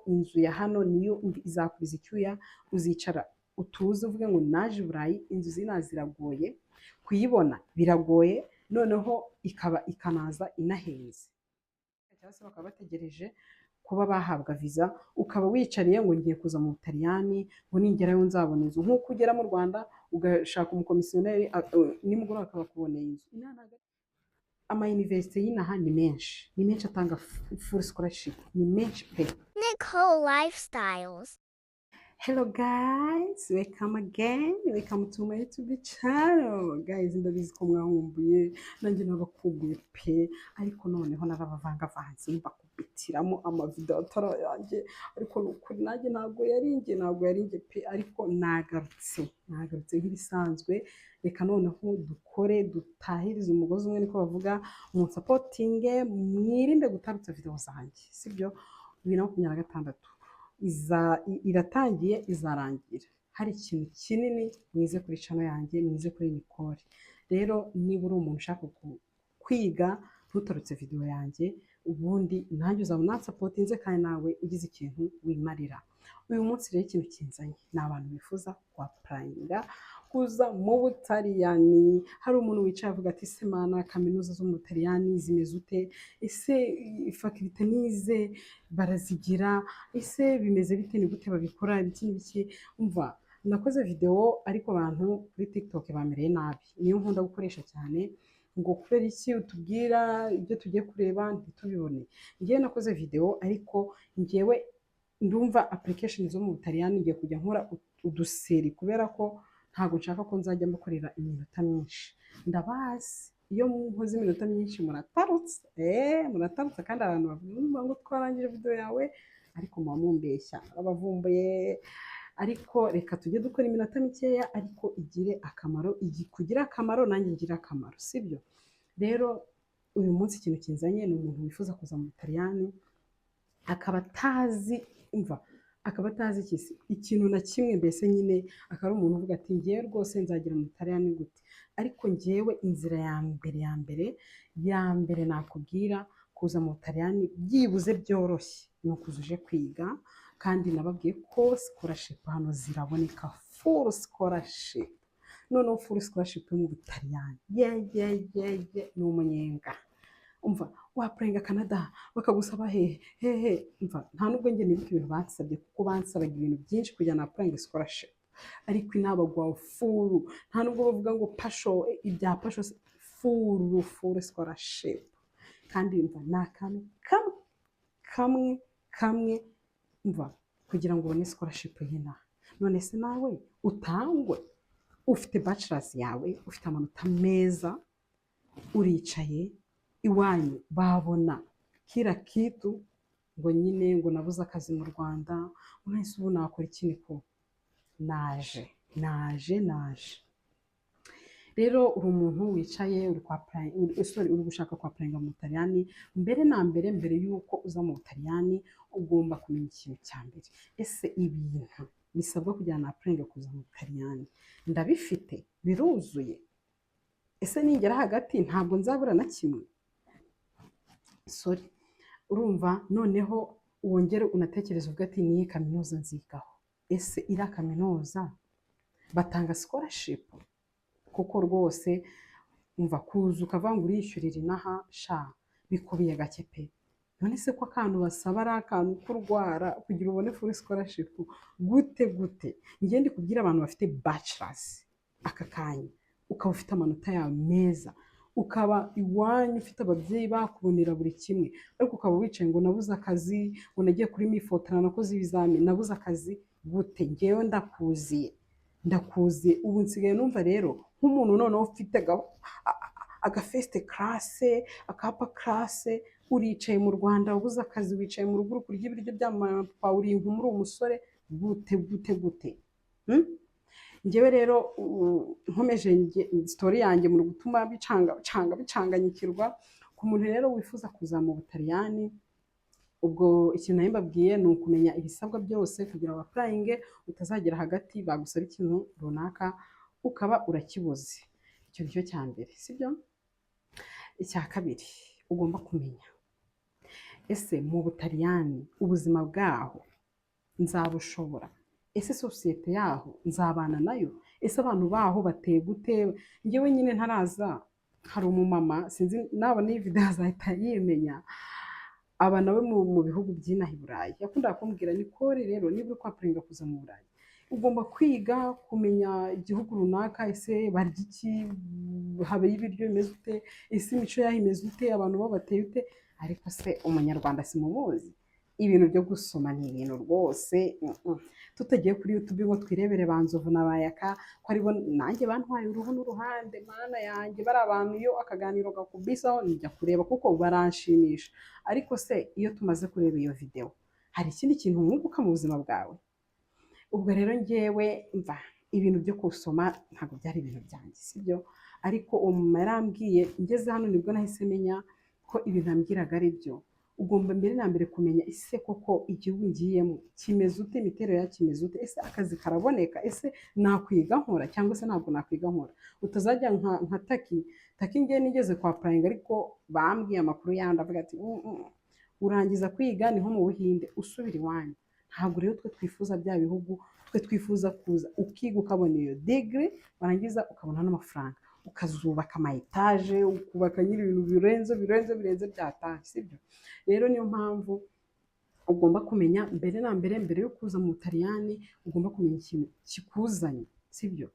inzu ya hano niyo izakubiza icyuya, uzicara utuze uvuge ngo naje i Burayi, inzu zina ziragoye kuyibona, biragoye, noneho ikanaza inahenze, cyangwa se bakaba bategereje kuba bahabwa viza, ukaba wicariye ngo ngiye kuza mu Butaliyani, ngo ningerayo nzabona inzu, nk'uko ugera mu Rwanda ugashaka umukomisiyoneri nimugoroba akaba akuboneye inzu. Amayuniversite y'inaha ni menshi atanga full scholarship, ni menshi pe. Nicole Lifestyles. Hello guys, welcome again, welcome to my YouTube channel. Guys, ndabizi ko mwahumbuye, nanjye nabakumbuye pe, ariko noneho narabavangavanze mbakubitiramo amavideo atara yanjye, ariko nukuri nanjye ntabwo yarinjye pe, ariko nagarutse nk'ibisanzwe. Reka noneho dukore dutahirize umugozi umwe, niko bavuga, mu supportinge, mwirinde gutarutsa video zanjye, sibyo? 2026 iratangiye, izarangira hari ikintu kinini mwize kuri channel yanjye, mwize kuri Nicole. Rero niba uri umuntu ushaka kwiga, ntutarutse video yanjye, ubundi nanjye uzabona supportinze kandi nawe ugize ikintu wimarira. Uyu munsi rero ikintu kinzanye ni abantu bifuza kwapplyinga kuza mu Butaliyani. Hari umuntu wicaye avuga ati se mana, kaminuza zo mu Butaliyani zimeze ute? Ese faculty nize barazigira? Ese bimeze bite? Ni gute babikora? Ibiki? Umva, nakoze video ariko abantu kuri TikTok bamereye nabi, niyo nkunda gukoresha cyane, ngo kubera iki utubwira ibyo tugiye kureba ntitubibone. Ngiye nakoze video ariko ngewe ndumva application zo mu Butaliyani ngiye kujya nkora uduseri, kubera ko ntabwo nshaka ko nzajya mbakorera iminota myinshi. Ndabazi iyo nkoze iminota myinshi muratarutse kandi abantu bavuga ngo twarangije video yawe, ariko muba mumbeshya, abavumbuye. Ariko reka tujye dukora iminota mikeya ariko igire akamaro, kugira akamaro nanjye ngira akamaro, sibyo? Rero uyu munsi ikintu kinzanye ni umuntu wifuza kuza mu Butaliyani, akaba atazi ikintu na kimwe, mbese nyine akaba ari umuntu uvuga ati ngiye rwose nzagera mu Butaliyani gute. Ariko ngewe inzira ya mbere nakubwira kuza mu Butaliyani byibuze byoroshye, ni ukuza uje kwiga. Kandi nababwiye ko scholarship hano ziraboneka, full scholarship. Noneho full scholarship yo mu Butaliyani ni umunyenga. Umva, wapplyinga Canada bakagusaba hehe. Umva, nta nubwo njye nibuka ibintu bansabye, kuko bansabaga ibintu byinshi kugira na applying scholarship, ariko inabagwa full. Nta nubwo bavuga ngo pasho, ibya pasho, full scholarship. Kandi umva, ni akantu kamwe umva, kugira ngo ubone scholarship y'inaha. None se nawe utangwe ufite bachelors yawe, ufite amanota meza, uricaye iwanyu babona kila kitu, ngo nyine ngo nabuze akazi mu Rwanda, mwese ubu nakora iki? Niko naje. Rero uri umuntu wicaye uri gushaka kwapplyinga mu Butaliyani, mbere yuko uza mu Butaliyani ugomba kumenya ikintu cya mbere. Ese ibintu bisabwa kugira na applyinga kuza mu Butaliyani ndabifite? Biruzuye? Ese ningera hagati ntabwo nzabura na kimwe? Urumva, noneho wongere unatekereza uvuga ati niyi kaminuza nzigaho. Ese iriya kaminuza batanga scholarship? Kuko rwose umva, kuza ukavuga ngo urishyurira inaha bikubiye gake pe. None se ko akantu basaba ari akantu kurwara kugira ubone full scholarship gute? Ngiye ndi kubwira abantu bafite bachelors aka kanya, ukaba ufite amanota yawe meza, ukaba iwanyu ufite ababyeyi bakubonera buri kimwe, ariko ukaba wicaye ngo nabuze akazi, ngo nagiye kuri mifotora, nakoze ibizami, nabuze akazi gute? Ngewe ndakuziye ubu nsigaye numva rero nk'umuntu noneho ufite aga first class, akapa class, uricaye mu Rwanda ubuze akazi, wicaye mu rugo kurya ibiryo by'amapapa, uri inkumi, uri umusore, gute? Ngewe rero nkomeje story yanjye mu gutuma bicanganyikirwa ku muntu rero wifuza kuza mu Butaliyani. Ubwo ikintu nari mbabwiye ni ukumenya ibisabwa byose kugira ngo applyinge, utazagera hagati bagusaba ikintu runaka ukaba urakibuze. Icyo nicyo cya mbere, sibyo? Icya kabiri ugomba kumenya, ese mu Butaliyani ubuzima bwaho nzabushobora? Ese sosiyete yaho nzabana nayo? Ese abantu baho bateye gute? Njyewe nyine ntaraza, hari umumama sinzi nabona iyi video azahita yimenya, aba nawe mu bihugu by'inaha i Burayi, yakundaga kumbwira Nicole, rero niba uri kwapuringa kuza mu Burayi ugomba kwiga kumenya igihugu runaka, ese barya iki, habayo ibiryo bimeze ute, ese imico yaho imeze ute, abantu bo bateye ute. Ariko se umunyarwanda simumuzi? Ibintu byo gusoma ni ibintu rwose tutagiye kuri YouTube ngo twirebere ba Nzovu na Bayaka, ko aribo nanjye bantwaye uruhu n'uruhande, mana yanjye bari abantu iyo akaganiro gakubisaho nijya kureba kuko baranshimisha. Ariko se iyo tumaze kureba iyo video hari ikindi kintu mwunguka mu buzima bwawe? Ubwo rero njyewe mva ibintu byo kusoma ntabwo byari ibintu byanjye, sibyo? Ariko umumama yarambwiye, ngeze hano nibwo nahise menya ko ibintu ambwiraga ari byo. Ugomba mbere na mbere kumenya ese koko igihugu ngiyemo kimeze ute, imiterere ya kimeze ute, ese akazi karaboneka, ese nakwiga nkora cyangwa se ntabwo nakwiga nkora. Utazajya nka taki ngiye nigeze kwa prayinga, ariko bambwiye amakuru yandi avuga ati urangiza kwiga niho mu Buhinde usubira iwanyu. Ntabwo rero twe twifuza bya bihugu, twe twifuza kuza ukiga ukabona iyo degree, warangiza ukabona n'amafaranga, ukazubaka ama etaje, ukubaka nyiri ibintu birenze byataje, sibyo? Rero niyo mpamvu ugomba kumenya mbere na mbere, mbere yo kuza mu Butaliyani ugomba kumenya ikintu kikuzanye, sibyo?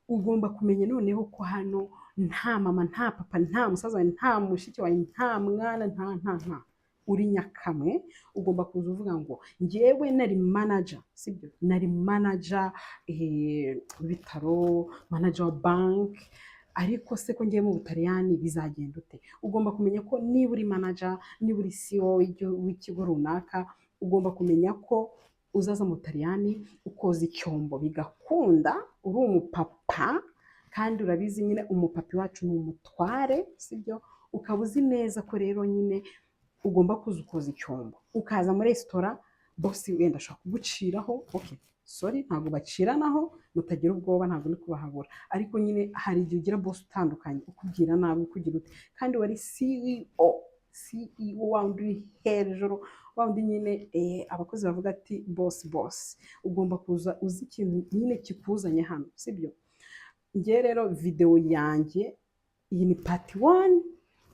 Ugomba kumenya noneho ko hano nta mama, nta papa, nta musaza wawe, nta mushiki wawe, nta mwana, nta uri nyakamwe. Ugomba kuza uvuga ngo njyewe nari manager, sibyo? Nari manager w'ibitaro, manager wa bank, ariko se ko ngiye mu Butaliyani bizagenda ute? Ugomba kumenya ko niba uri manager, niba uri CEO w'ikigo runaka, ugomba kumenya ko uzaza mu Butaliyani ukoza icyombo bigakunda, uri umupapa, kandi urabizi nyine umupapa wacu ni umutware, sibyo? Ukaba uzi neza ko rero nyine ugomba kuza ukoza icyombo, ukaza muri resitora, boss wenda ashaka kuguciraho, okay sorry ntabwo baciranaho, mutagira ubwoba, ntabwo ni kubahabura, ariko nyine hari igihe ugira boss utandukanye, ukubwira nabi, ukugira ute, kandi wari CEO wandi uri hejuru, wandi nyine abakozi bavuga ati boss. Ugomba kuza uzi ikintu nyine kikuzanye hano, sibyo? Njye rero video yanjye iyi ni part 1,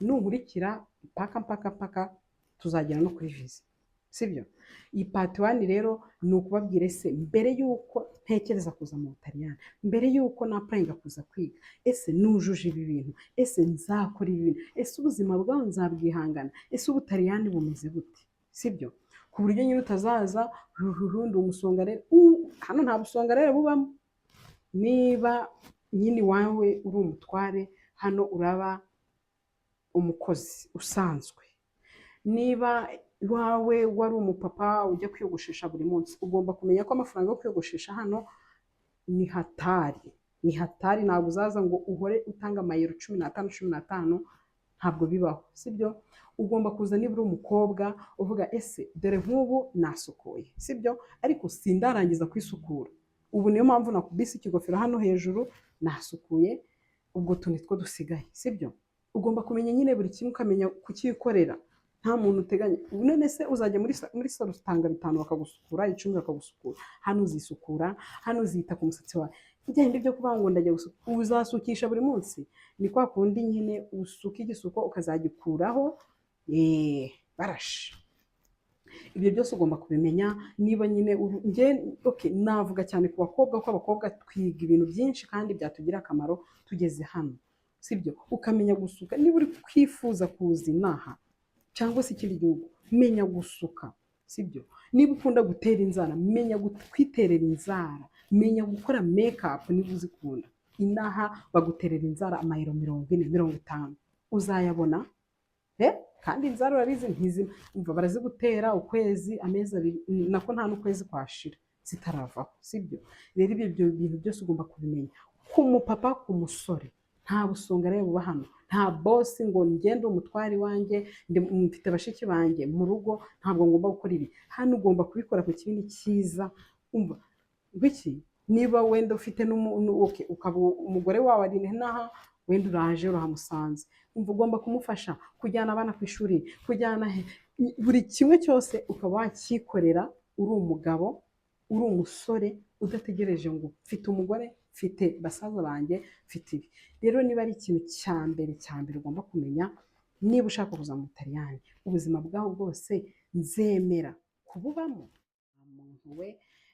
nunkurikira paka tuzagera no kuri visa, sibyo? Iyi part 1 rero ni ukubabwira ese mbere yuko ntekereza kuza mu Butaliyani, mbere yuko naprayinga kuza kwiga, ese nujuje ibi bintu, ese nzakora ibi bintu, ese ubuzima bwawe nzabwihangana, ese Ubutaliyani bumeze gute, sibyo? Ku buryo nyine utazaza ndi umusongarere. Hano nta busongarere bubamo. Niba nyine wawe uri umutware, hano uraba umukozi usanzwe. Niba iwawe wari umupapa ujya kwiyogoshesha buri munsi, ugomba kumenya ko amafaranga yo kwiyogoshesha hano ni hatari, ntabwo uzaza ngo uhore utanga amayero 15 ntabwo bibaho, sibyo? Ugomba kuza niba uri umukobwa uvuga ese dore nk'ubu nasukuye, sibyo? Ariko sindarangiza kwisukura, ubu niyo mpamvu nakubise ikigofero hano hejuru, nasukuye, ubwo tuntu two dusigaye, sibyo? Ugomba kumenya nyine buri kimwe, ukamenya kukikorera, nta muntu uteganya. None se uzajya muri salo utanga 5 bakagusukura, 10 bakagusukura? Hano uzisukura, hano uzita ku musatsi wawe. Igenda ibyo kuvuga ngo ndajya gusukura, uzasukisha buri munsi, ni kwa kundi nyine usuka igisuko ukazagikuraho barashi. Ibyo byose ugomba kubimenya. Niba nyine okay, navuga cyane ku bakobwa, ko abakobwa twiga ibintu byinshi kandi byatugira akamaro tugeze hano, sibyo? Ukamenya gusuka. Niba uri kwifuza kuza inaha cyangwa se ikindi gihugu, menya gusuka, sibyo? Niba ukunda gutera inzara, menya kwiterera inzara, menya gukora makeup niba uzikunda. Inaha baguterera inzara amayero 40, 50 uzayabona, kandi inzara urabizi ntizima, umva barazigutera ukwezi, amezi 2, nako nta n'ukwezi kwashira zitaravaho, sibyo? Rero ibyo bintu byose ugomba kubimenya. Ku mupapa, ku musore, nta busongarere buba hano, nta boss ngo ngende umutwari wanjye, mfite bashiki banjye mu rugo, ntabwo ngomba gukora ibi. Hano ugomba kubikora ku kintu cyiza. Umva biki, niba wenda ufite okay, ukaba umugore wawe ari naha, wenda uraje urahamusanze, umva ugomba kumufasha kujyana abana ku ishuri, kujyana buri kimwe cyose ukaba wakikorera uri umugabo, uri umusore udategereje ngo mfite umugore, mfite basaza banjye, mfite ibi. Rero niba ari ikintu cya mbere ugomba kumenya, niba ushaka kuza mu Butaliyani ubuzima bwaho bwose nzemera kububamo, muntu we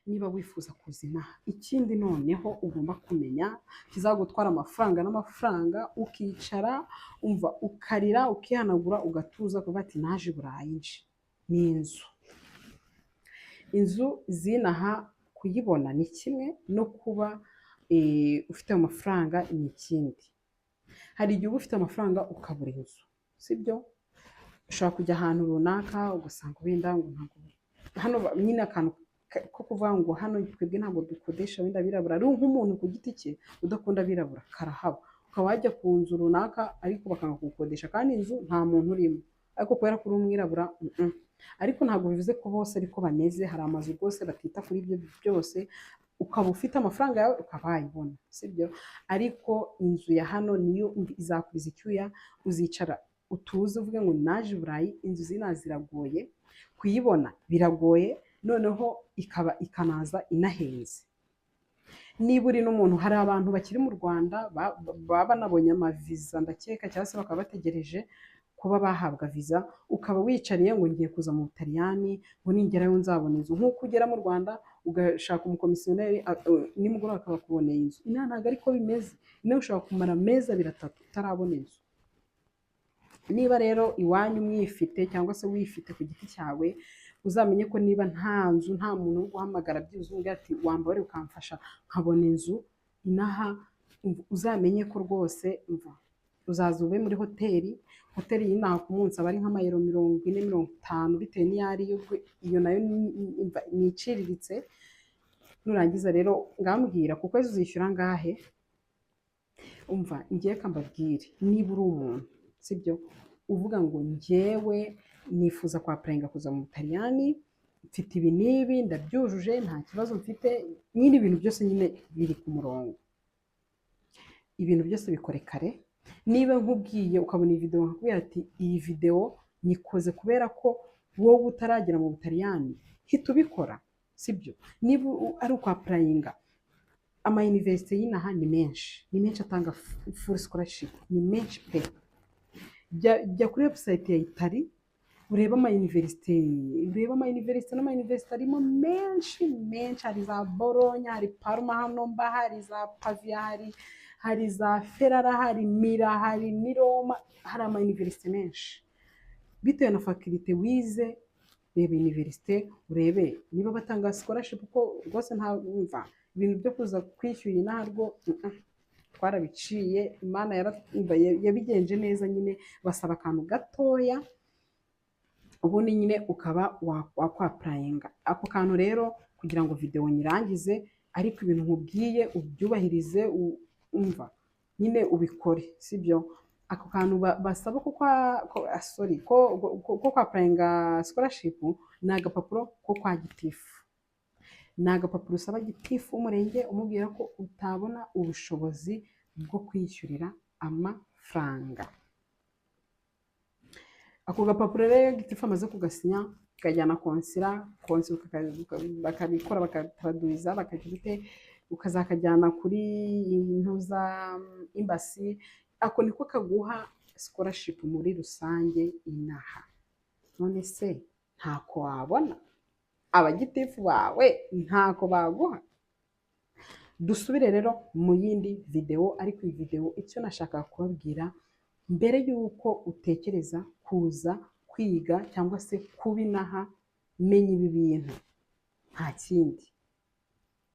niba wifuza kuzina. Ikindi noneho ugomba kumenya kizagutwara amafaranga n'amafaranga, ukicara umva ukarira ukihanagura ugatuza kuva ati naje i Burayi nje. Ni inzu zinaha kuyibona ni kimwe, no kuba ufite amafaranga ni ikindi. Hari igihe uba ufite amafaranga ukabura inzu, sibyo? Ushobora kujya ahantu runaka ugasanga wenda ngo ntabwo hano nyine akantu ko kuvuga ngo hano twebwe ntabwo dukodesha wenda abirabura, ari nk'umuntu ku giti cye udakunda abirabura karahaba, ukaba wajya ku nzu runaka ariko bakanga kugukodesha kandi inzu nta muntu urimo, ariko kubera ko uri umwirabura ariko ntabwo bivuze ko bose ariko bameze. Hari amazu rwose batita kuri ibyo byose, ukaba ufite amafaranga yawe ukaba wayibona, sibyo? Ariko inzu ya hano niyo izakubiza icyuya, uzicara utuze uvuge ngo naje i Burayi. Inzu zinaha ziragoye kuyibona, biragoye, noneho ikanaza inahenze. Niba uri n'umuntu, hari abantu bakiri mu Rwanda baba banabonye amaviza ndakeka, cyangwa se bakaba bategereje kuba bahabwa viza, ukaba wicariye ngo ngiye kuza mu Butaliyani ngo ningerayo nzabona inzu. Nk'uko ugera mu Rwanda ugashaka umukomisiyoneri nimugoroba akaba akuboneye inzu. Inaha ntabwo ariko bimeze, inaha ushobora kumara amezi 2 3 utarabona inzu. Niba rero iwanyu mwifite cyangwa se wifite ku giti cyawe, uzamenye ko niba nta nzu, nta muntu wo guhamagara byibuze umbwira ati wambare ukamfasha nkabona inzu inaha, uzamenye ko rwose uzaza ube muri hoteli y'inaha ku munsi aba ari nk'amayero 40-50 bitewe n'iyo ariyo. Iyo nayo ni iciriritse. Nurangiza rero ngambwira ku kwezi uzishyura angahe. Umva ngiye kambabwire, niba uri umuntu, sibyo, uvuga ngo njyewe nifuza kwa prayinga kuza mu Butaliyani, mfite ibi n'ibi ndabyujuje, nta kibazo mfite, nyine ibintu byose nyine biri ku murongo, ibintu byose bikore kare. Niba nkubwiye ukabona iyi video nkakubwira ati iyi video nyikoze kubera ko wowe utaragera mu Butaliyani, hita ubikora, sibyo? Niba ari ukwa prayinga, ama university y'inaha ni menshi atanga full scholarship, ni menshi pe. Jya kuri website ya Itali ureba ama university arimo menshi. Hari za Bologna, hari Parma, hano mba hari za Pavia, hari za Ferrara, hari Mira, hari ni Roma, hari ama university menshi. Bitewe na faculty wize, reba university urebe niba batanga scholarship, kuko rwose nta ibintu byo kuza kwishyura inaha rwo twarabiciye. Imana yabigenje neza, nyine basaba akantu gatoya ubundi nyine ukaba wakwaprayinga ako kantu. Rero kugira ngo video nyirangize, ariko ibintu nkubwiye ubyubahirize, umva nyine ubikore, sibyo? Ako kantu basaba ko kwaprayinga scholarship ni agapapuro ko kwa gitifu. Ni agapapuro usaba gitifu w'umurenge umubwira ko utabona ubushobozi bwo kwishyurira amafaranga. Ako gapapuro rero gitifu amaze kugasinya kajyana konsila bakabikora, bakatraduriza, bakagite, ukazakajyana kuri intuza embassy. Ako niko kaguha scholarship muri rusange inaha. None se ntako wabona? Abagitifu bawe ntako baguha? Dusubire rero mu yindi video. Ariko iyi video icyo nashaka kubabwira, mbere yuko utekereza kuza kwiga cyangwa se kuba inaha, menya ibi bintu, nta kindi.